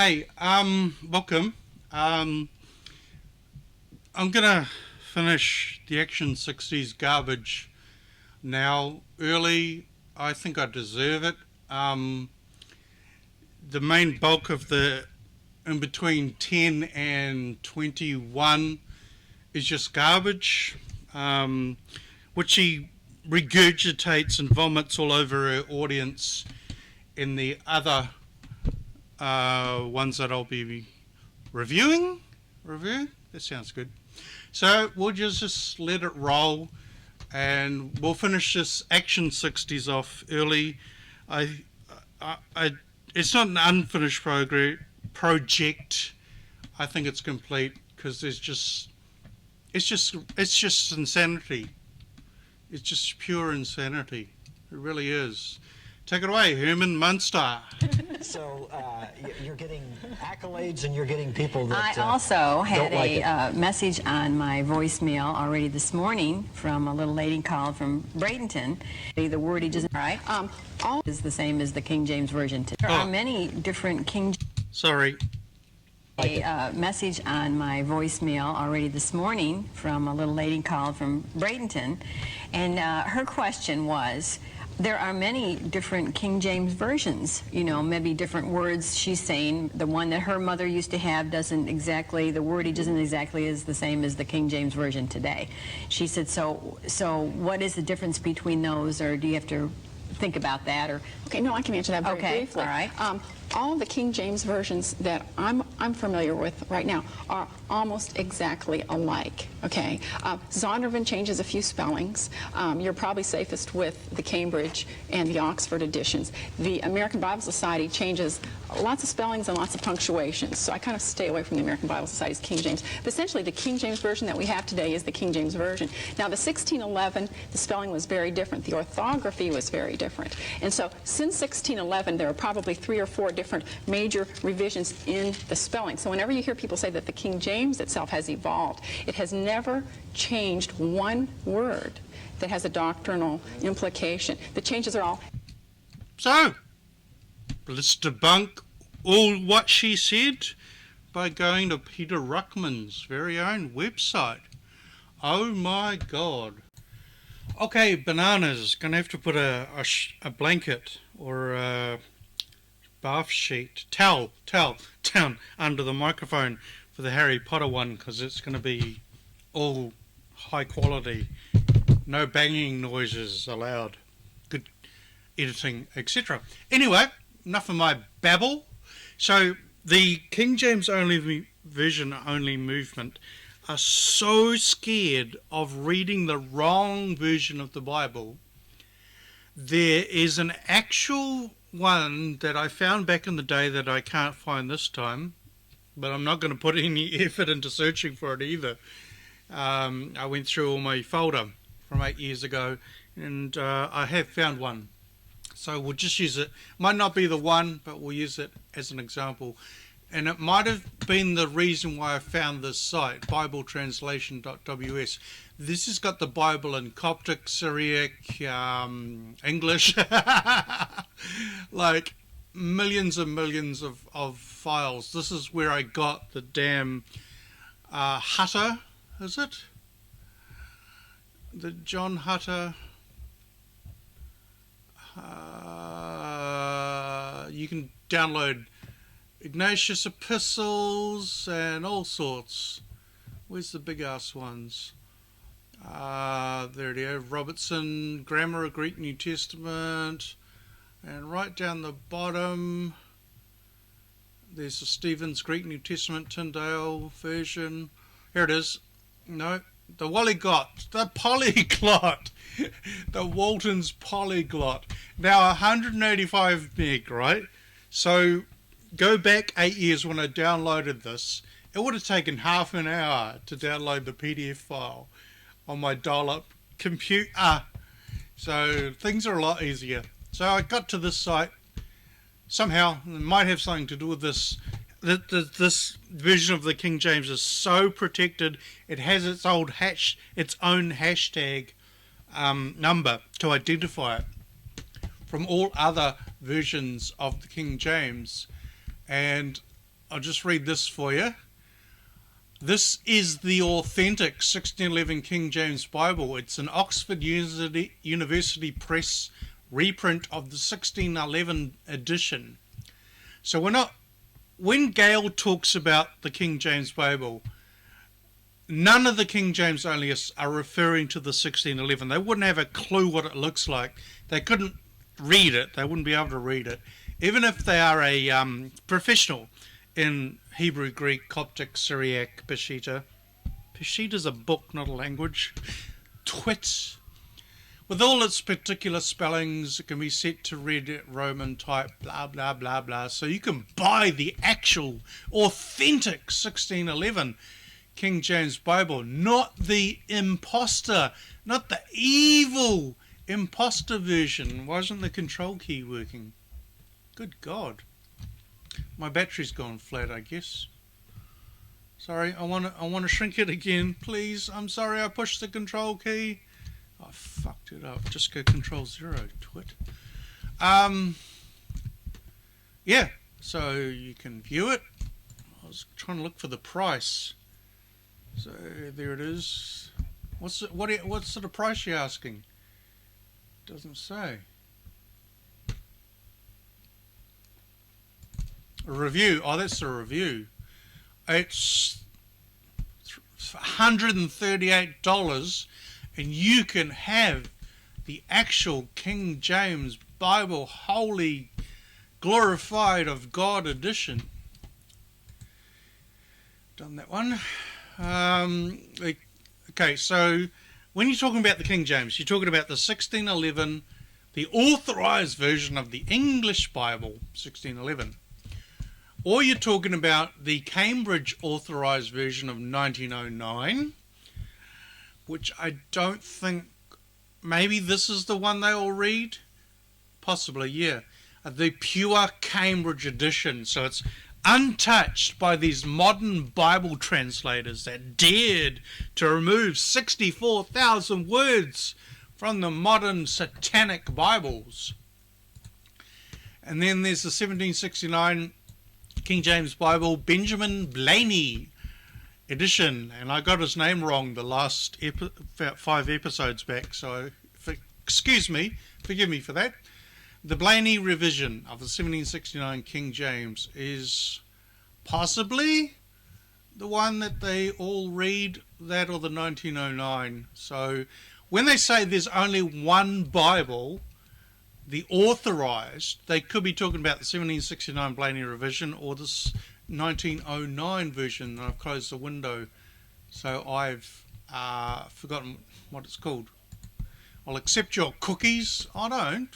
Hey, welcome. I'm gonna finish the Action 60s garbage now early. I think I deserve it. Um, the main bulk of the in between 10 and 21 is just garbage, which he regurgitates and vomits all over her audience in the other ones that I'll be reviewing. Review? That sounds good. So we'll just let it roll, and we'll finish this Action 60s off early. I, I it's not an unfinished project. I think it's complete because it's just insanity. It's just pure insanity. It really is. Take it away, Herman Munster. So you're getting accolades and you're getting people that I also had like a message on my voicemail already this morning from a little lady called from Bradenton. The wordage isn't right. All is the same as the King James Version. There are many different King. Sorry. A message on my voicemail already this morning from a little lady called from Bradenton, and her question was, there are many different King James versions, maybe different words. She's saying the one that her mother used to have doesn't exactly, the wordage isn't exactly as the same as the King James Version today. She said, so what is the difference between those, or do you have to think about that? Or Okay, no, I can answer that very briefly. All right. All of the King James versions that I'm familiar with right now are almost exactly alike. Okay, Zondervan changes a few spellings. You're probably safest with the Cambridge and the Oxford editions. The American Bible Society changes lots of spellings and lots of punctuations. So I kind of stay away from the American Bible Society's King James. But essentially, the King James version that we have today is the King James version. Now, the 1611, the spelling was very different. The orthography was very different. And so, since 1611, there are probably 3 or 4 different major revisions in the spelling. So whenever you hear people say that the King James itself has evolved, it has never changed one word that has a doctrinal implication. The changes are all... So, let's debunk all what she said by going to Peter Ruckman's very own website. Oh my God. Okay, bananas. Gonna have to put a blanket or a bath sheet, towel down under the microphone for the Harry Potter one, because it's going to be all high quality, no banging noises allowed, good editing, etc. Anyway, enough of my babble. So the King James version only movement are so scared of reading the wrong version of the Bible. There is an actual one that I found back in the day that I can't find this time, but I'm not going to put any effort into searching for it either. I went through all my folder from 8 years ago, and I have found one. So we'll just use it. Might not be the one, but we'll use it as an example. And it might have been the reason why I found this site, BibleTranslation.ws. This has got the Bible in Coptic, Syriac, English, like millions and millions of files. This is where I got the damn Hutter, is it? The John Hutter. You can download Ignatius epistles and all sorts. Where's the big ass ones? There it is. Robertson, Grammar of Greek New Testament, and right down the bottom there's the Stevens Greek New Testament Tyndale version. Here it is. No, the Polyglot, the Polyglot, the Walton's Polyglot. Now 185 meg, right? So go back 8 years when I downloaded this. It would have taken half an hour to download the PDF file on my dial-up computer. So things are a lot easier. So I got to this site. Somehow, it might have something to do with this. This version of the King James is so protected. It has its own hashtag number to identify it from all other versions of the King James. And I'll just read this for you. This is the authentic 1611 King James Bible. It's an Oxford University Press reprint of the 1611 edition. So when Gail talks about the King James Bible, none of the King James onlyists are referring to the 1611. They wouldn't have a clue what it looks like. They couldn't read it. They wouldn't be able to read it. Even if they are a professional in Hebrew, Greek, Coptic, Syriac, Peshitta. Peshitta's a book, not a language. Twit. With all its particular spellings, it can be set to red Roman type, blah, blah, blah, blah. So you can buy the actual, authentic 1611 King James Bible, not the imposter, not the evil imposter version. Why isn't the control key working? Good God. My battery's gone flat, I guess. Sorry, I want to shrink it again, please. I'm sorry, I pushed the control key. I fucked it up. Just go Control 0, twit. Yeah, so you can view it. I was trying to look for the price. So there it is. What sort of price are you asking? Doesn't say. A review. Oh, that's a review. It's $138, and you can have the actual King James Bible, Holy Glorified of God edition. Done that one. Okay, so when you're talking about the King James, you're talking about the 1611, the authorized version of the English Bible, 1611. Or you're talking about the Cambridge authorized version of 1909, which I don't think, maybe this is the one they all read? Possibly, yeah. The pure Cambridge edition. So it's untouched by these modern Bible translators that dared to remove 64,000 words from the modern satanic Bibles. And then there's the 1769 King James Bible, Benjamin Blaney edition, and I got his name wrong the last 5 episodes back, so forgive me for that. The Blaney revision of the 1769 King James is possibly the one that they all read, that or the 1909. So when they say there's only one Bible, the authorized, they could be talking about the 1769 Blaney revision or this 1909 version. I've closed the window, so I've forgotten what it's called. I'll accept your cookies. I don't.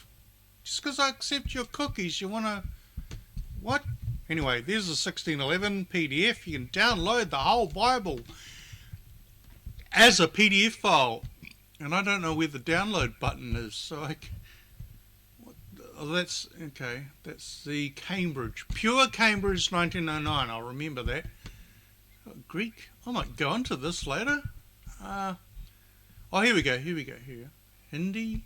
Just because I accept your cookies, you want to... What? Anyway, there's a 1611 PDF. You can download the whole Bible as a PDF file. And I don't know where the download button is, so I... Oh, that's... Okay, that's the Cambridge. Pure Cambridge 1909. I'll remember that. Greek. I might go into this later. Oh, here we go. Hindi.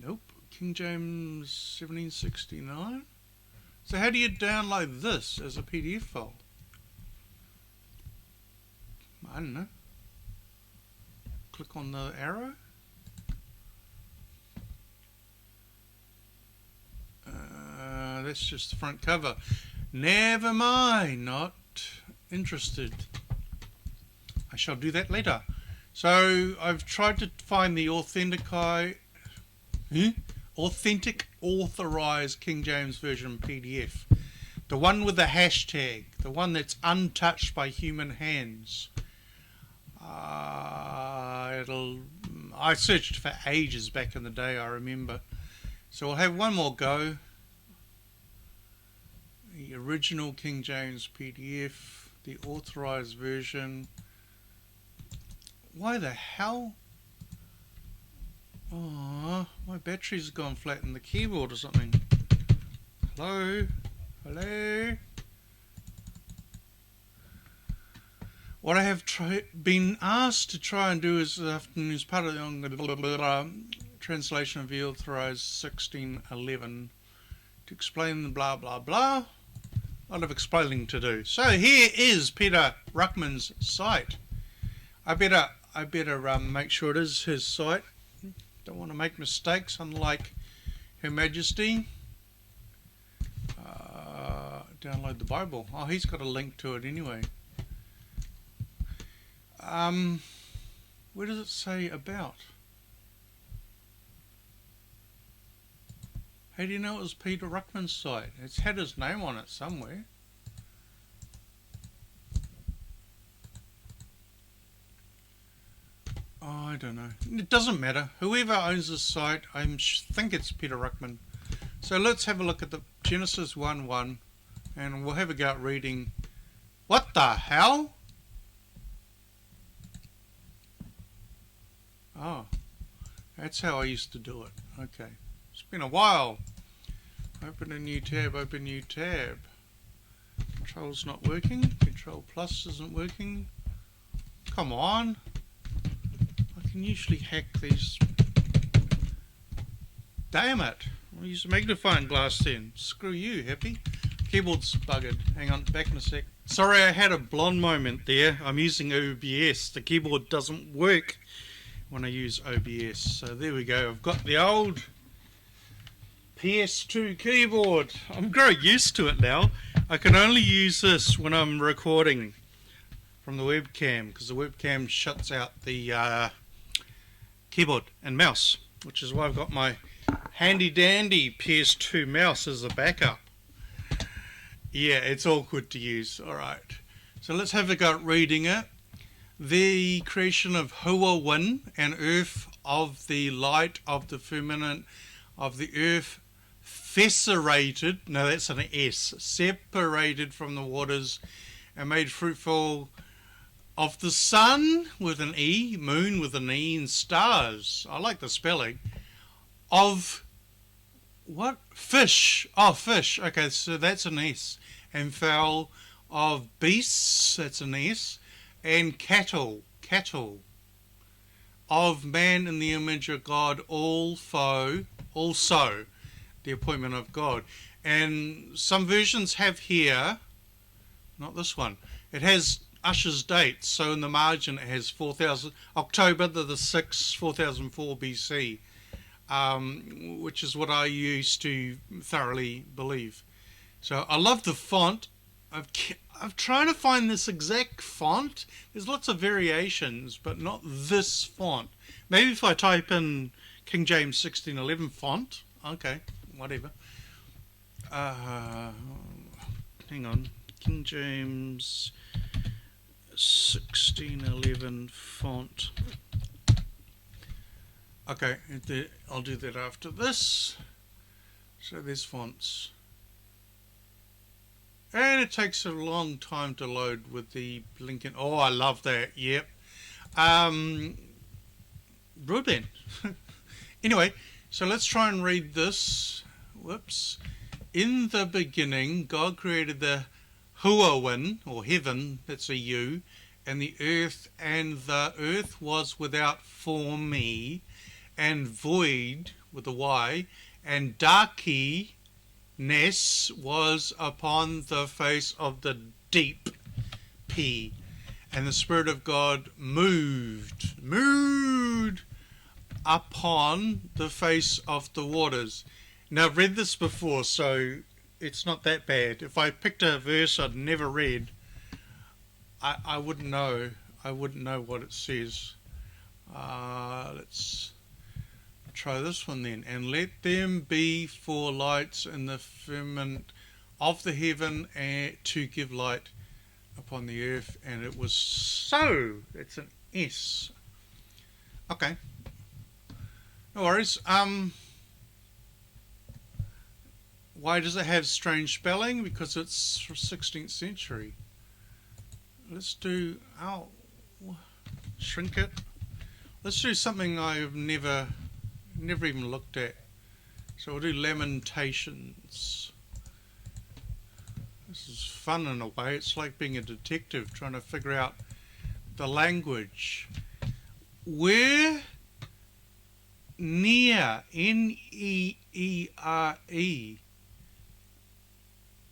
Nope. King James 1769. So how do you download this as a PDF file? I don't know. Click on the arrow. That's just the front cover. Never mind. Not interested. I shall do that later. So I've tried to find the authentic authorized King James Version PDF. The one with the hashtag. The one that's untouched by human hands. I searched for ages back in the day, I remember. So I'll have one more go. The original King James PDF. The authorized version. Why the hell? Oh, my battery's gone flat in the keyboard or something. Hello? Hello? What I have been asked to try and do is as part of the translation of the authorized 1611 to explain the blah blah blah. A lot of explaining to do. So here is Peter Ruckman's site. I better make sure it is his site. Don't want to make mistakes, unlike Her Majesty. Download the Bible. Oh, he's got a link to it anyway. Where does it say about? How do you know it was Peter Ruckman's site? It's had his name on it somewhere. Oh, I don't know. It doesn't matter. Whoever owns this site, I think it's Peter Ruckman. So let's have a look at the Genesis 1:1, and we'll have a go at reading. What the hell? Oh, that's how I used to do it. Okay. It's been a while. Open a new tab, open new tab. Control's not working. Control plus isn't working. Come on. I can usually hack these. Damn it. I'll use a magnifying glass then. Screw you, Happy. Keyboard's buggered. Hang on, back in a sec. Sorry, I had a blonde moment there. I'm using OBS. The keyboard doesn't work when I use OBS. So there we go. I've got the old PS2 keyboard. I'm growing used to it now. I can only use this when I'm recording from the webcam, because the webcam shuts out the keyboard and mouse, which is why I've got my handy dandy PS2 mouse as a backup. Yeah, it's awkward to use. Alright, so let's have a go at reading it. The creation of Hua Win and earth, of the light of the firmament of the earth, fesserated, no, that's an S, separated from the waters, and made fruitful, of the sun with an E, moon with an E, and stars. I like the spelling. Of what? Fish. Oh, fish. Okay, so that's an S. And fowl. Of beasts, that's an S. And cattle. Of man in the image of God, also the appointment of God. And some versions have here, not this one, it has Usher's date. So in the margin it has 4000 October the 6th, 4004 BC, which is what I used to thoroughly believe. So I love the font. I'm trying to find this exact font. There's lots of variations, but not this font. Maybe if I type in King James 1611 font. Okay, whatever. Hang on. King James 1611 font. Okay, I'll do that after this. So there's fonts. And it takes a long time to load with the Lincoln. Oh, I love that. Yep. Broadband. Anyway, so let's try and read this. Whoops. In the beginning, God created the Huawin, or heaven, that's a U, and the earth was without form, and void, with a Y, and darkness was upon the face of the deep, P, and the Spirit of God moved upon the face of the waters. Now, I've read this before, so it's not that bad. If I picked a verse I'd never read, I wouldn't know. I wouldn't know what it says. Let's try this one then. And let them be for lights in the firmament of the heaven, and to give light upon the earth. And it was so. It's an S. Okay. No worries. Why does it have strange spelling? Because it's from 16th century. Let's do, shrink it. Let's do something I've never even looked at. So we'll do Lamentations. This is fun in a way. It's like being a detective trying to figure out the language. Where near, Neere,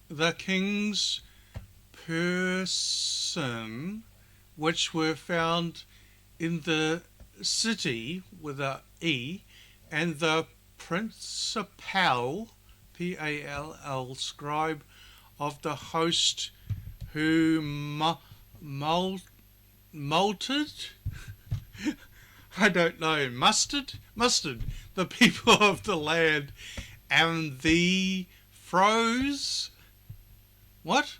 the king's person, which were found in the city with a E, and the principal, P-A-L-L, scribe of the host who malted, I don't know, mustard the people of the land, and the froze, what?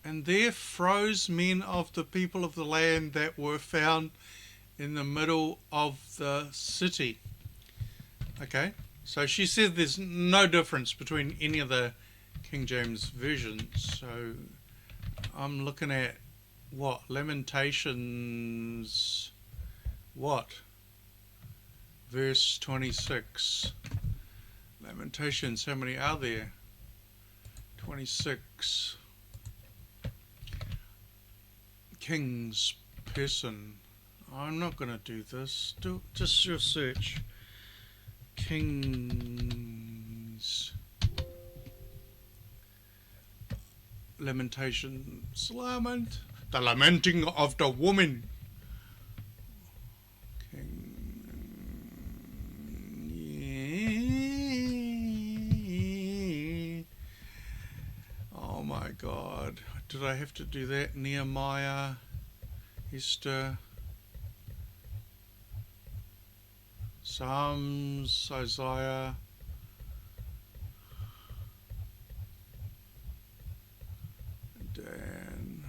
And there froze men of the people of the land that were found in the middle of the city. Okay, so she said there's no difference between any of the King James versions. So I'm looking at what? Lamentations, what? Verse 26. Lamentations, how many are there? 26. King's person. I'm not going to do this. Do just your search. King's Lamentations. The lamenting of the woman. Oh my God. Did I have to do that? Nehemiah, Esther, Psalms, Isaiah, Dan.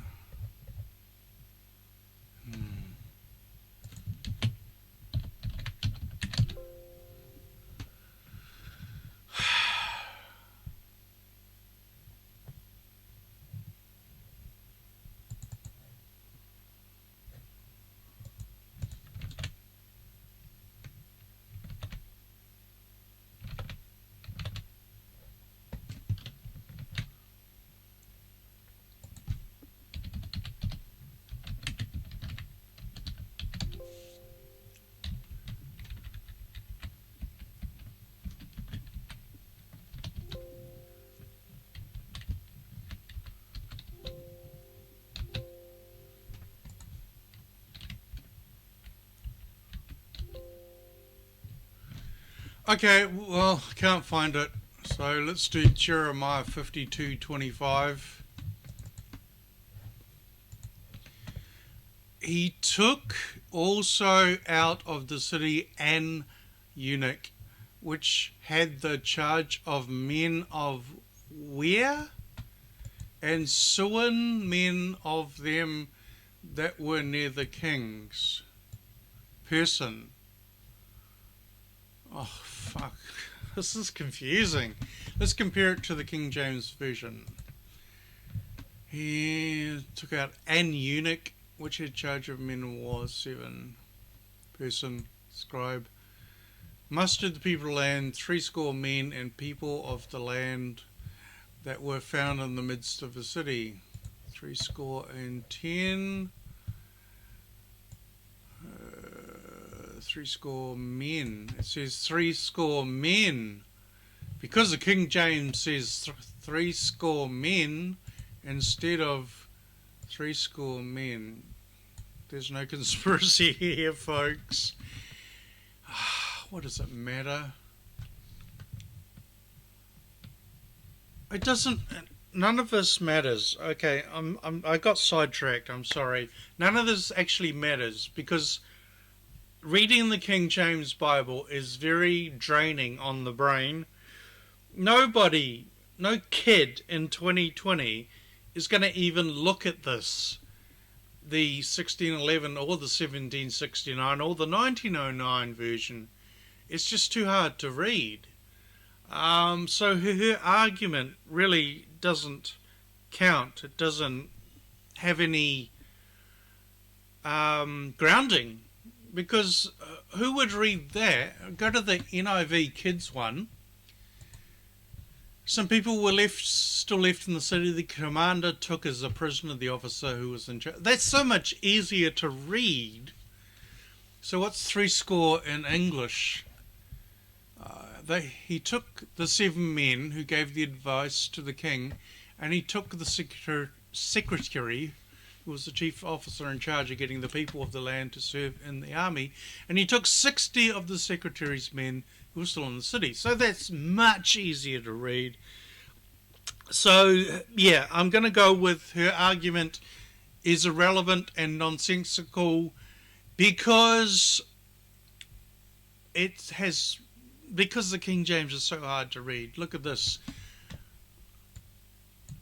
Okay, well, I can't find it. So let's do Jeremiah 52:25. He took also out of the city an eunuch, which had the charge of men of where? And Suan men of them that were near the king's person. Oh, fuck. This is confusing. Let's compare it to the King James Version. He took out an eunuch, which had charge of men of war, 7 person, scribe. Mustered the people of the land, 70 men and people of the land that were found in the midst of the city. 70 men. It says 70 men. Because the King James says 70 men instead of 70 men. There's no conspiracy here, folks. What does it matter? It doesn't. None of this matters. Okay, I got sidetracked. I'm sorry. None of this actually matters because reading the King James Bible is very draining on the brain. Nobody, no kid in 2020 is going to even look at this, the 1611 or the 1769 or the 1909 version. It's just too hard to read. So her argument really doesn't count. It doesn't have any grounding. Because who would read that? Go to the NIV Kids one. Some people were still left in the city. The commander took as a prisoner the officer who was in charge. That's so much easier to read. So what's 70 in English? He took the 7 men who gave the advice to the king, and he took the secretary, who was the chief officer in charge of getting the people of the land to serve in the army, and he took 60 of the secretary's men who were still in the city. So that's much easier to read. So, yeah, I'm going to go with her argument is irrelevant and nonsensical because because the King James is so hard to read. Look at this.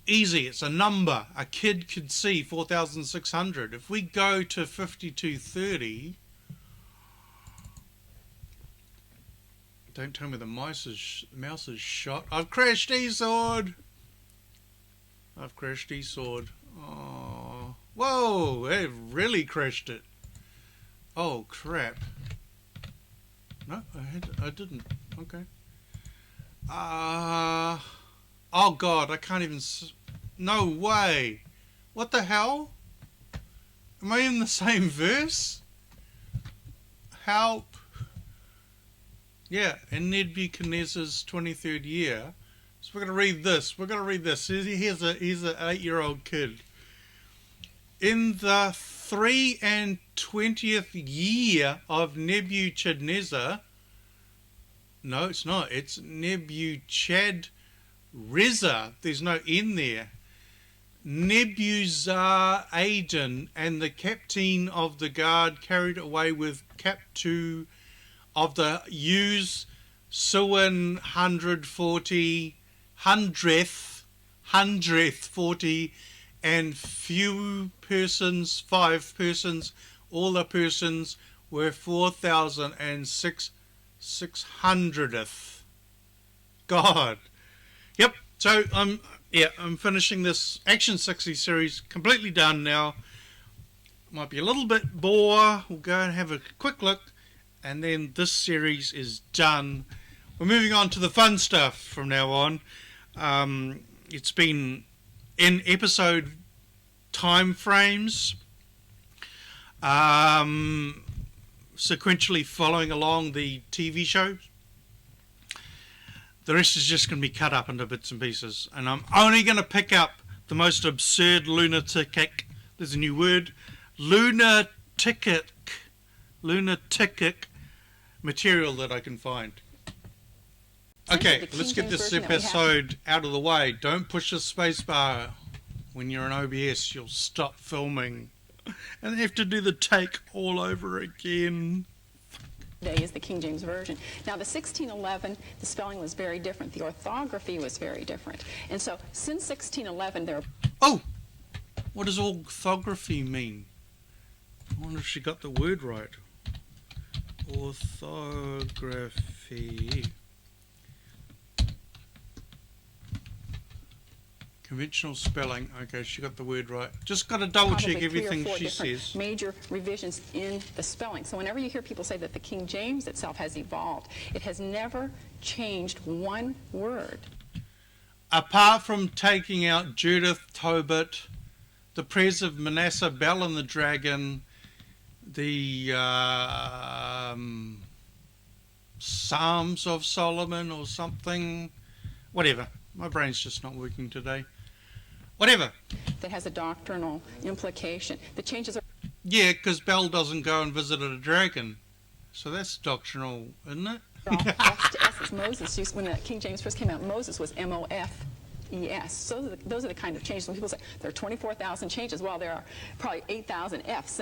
Easy, it's a number. A kid could see 4,600. If we go to 5230, don't tell me the mouse is shot. I've crashed eSword. Oh, whoa, it really crashed it. Oh crap. No, I didn't. Okay. Oh God, I can't even. No way. What the hell? Am I in the same verse? Help. Yeah, in Nebuchadnezzar's 23rd year. So we're going to read this. Here's an 8-year-old kid. In the 23rd year of Nebuchadnezzar. No, it's not. It's Nebuchadrezzar. There's no N there. Nebuzaradan and the captain of the guard carried away with cap 2 of the ewes, Suan 140, hundredth 40, and few persons, 5 persons. All the persons were 4,600th. God. Yep. So I'm finishing this Action 60 series, completely done now. Might be a little bit bore. We'll go and have a quick look, and then this series is done. We're moving on to the fun stuff from now on. It's been in episode time frames, sequentially following along the TV show. The rest is just going to be cut up into bits and pieces, and I'm only going to pick up the most absurd lunatic, there's a new word, lunatic material that I can find. Okay, let's get this episode out of the way. Don't push the spacebar. When you're in OBS, you'll stop filming and have to do the take all over again. Today is the King James Version. Now, the 1611, the spelling was very different. The orthography was very different. And so, since 1611, there are... Oh! What does orthography mean? I wonder if she got the word right. Orthography. Conventional spelling. Okay, she got the word right. Just got to double check everything she says. Major revisions in the spelling. So whenever you hear people say that the King James itself has evolved, it has never changed one word. Apart from taking out Judith, Tobit, the prayers of Manasseh, Bel and the dragon, the Psalms of Solomon or something, whatever. My brain's just not working today. Whatever. That has a doctrinal implication. The changes are... Yeah, because Bel doesn't go and visit a dragon. So that's doctrinal, isn't it? F to S. It's Moses used, when the King James first came out, Moses was M-O-F-E-S. So those are the kind of changes. When people say there are 24,000 changes, well, there are probably 8,000 Fs.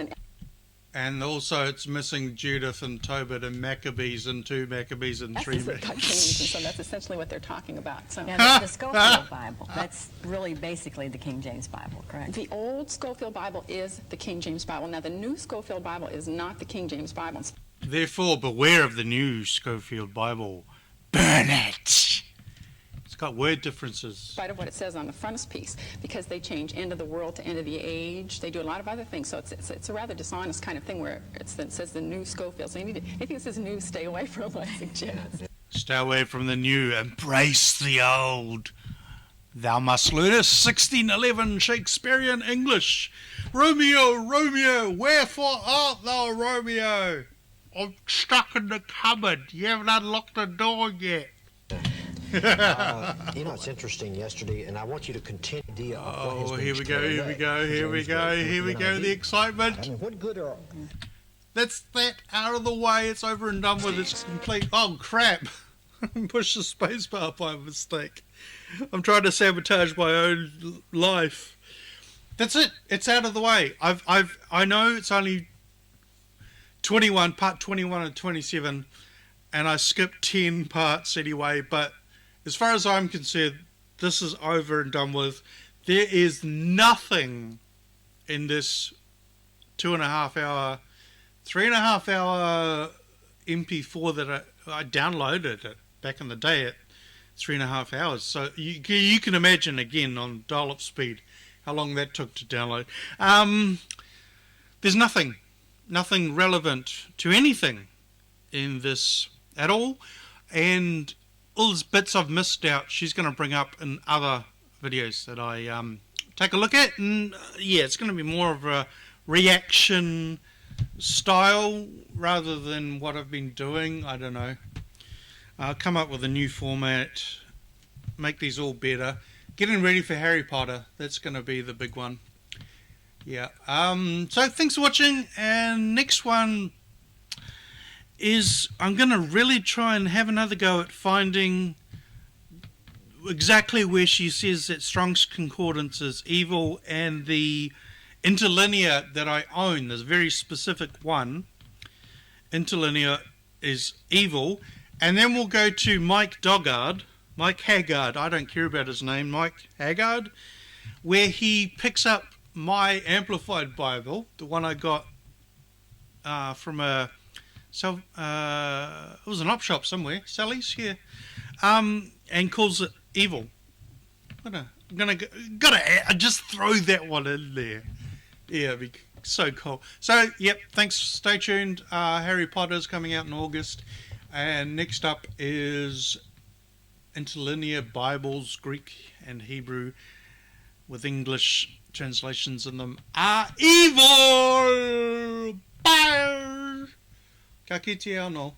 And also it's missing Judith and Tobit and Maccabees and 2 Maccabees and 3 Maccabees. And so that's essentially what they're talking about. So now, the Schofield Bible, that's really basically the King James Bible, correct? The old Schofield Bible is the King James Bible. Now, the new Schofield Bible is not the King James Bible. Therefore, beware of the new Schofield Bible. Burn it! It's got word differences. In spite of what it says on the frontispiece, because they change end of the world to end of the age. They do a lot of other things. So it's a rather dishonest kind of thing where it says the new Schofield. So anything that says new, stay away from, I suggest. Stay away from the new. Embrace the old. Thou must learn a 1611 Shakespearean English. Romeo, Romeo, wherefore art thou, Romeo? I'm stuck in the cupboard. You haven't unlocked the door yet. You know, it's interesting yesterday, and I want you to continue the idea of what has Oh, been here we go, carried here we away. go, here we James go, Blake, here we you know, go, the I excitement. mean, what good are... That's that out of the way. It's over and done with. It's complete. Oh, crap. Push the spacebar by mistake. I'm trying to sabotage my own life. That's it. It's out of the way. I know it's only 21, part 21 and 27, and I skipped 10 parts anyway, but as far as I'm concerned, this is over and done with. There is nothing in this 2.5 hour, 3.5 hour MP4 that I downloaded it back in the day at 3.5 hours. So you can imagine, again, on dial-up speed, how long that took to download. There's nothing relevant to anything in this at all, and all those bits I've missed out, she's going to bring up in other videos that I take a look at, and yeah, it's going to be more of a reaction style rather than what I've been doing. I don't know. I'll come up with a new format, make these all better. Getting ready for Harry Potter, that's going to be the big one. Yeah. So thanks for watching, and next one is I'm going to really try and have another go at finding exactly where she says that Strong's Concordance is evil, and the interlinear that I own, this very specific one, interlinear is evil. And then we'll go to Mike Haggard, I don't care about his name, Mike Haggard, where he picks up my Amplified Bible, the one I got from it was an op shop somewhere, Sally's, yeah, and calls it evil. Gotta just throw that one in there. Yeah, it'd be so cool. So, yep, thanks, stay tuned. Harry Potter's coming out in August. And next up is interlinear Bibles, Greek and Hebrew, with English translations in them, are evil! Bye! Ka kite anō.